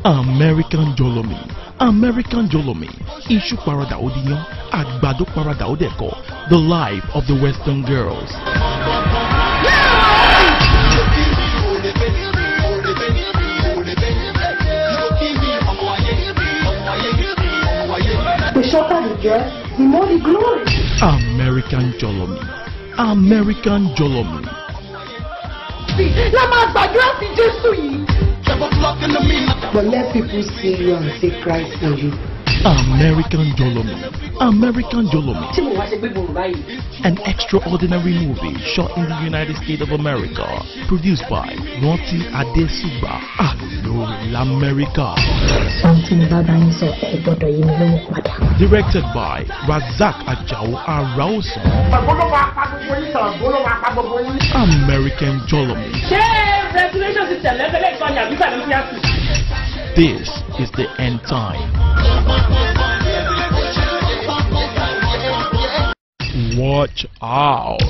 American Jolommy. American Jolommy. Iṣu parada odiyan, àgbàdo parada odeko. The life of the Western girls. The shorter the dress, the more the glory. American Jolommy. American Jolommy. But let people see you and say Christ for you. American Jolommy. American Jolommy. An extraordinary movie shot in the United States of America. Produced by Naughty Adesuba. Hello, America. Directed by Razak Ajao Araoso. American Jolommy. This is the end time. Watch out.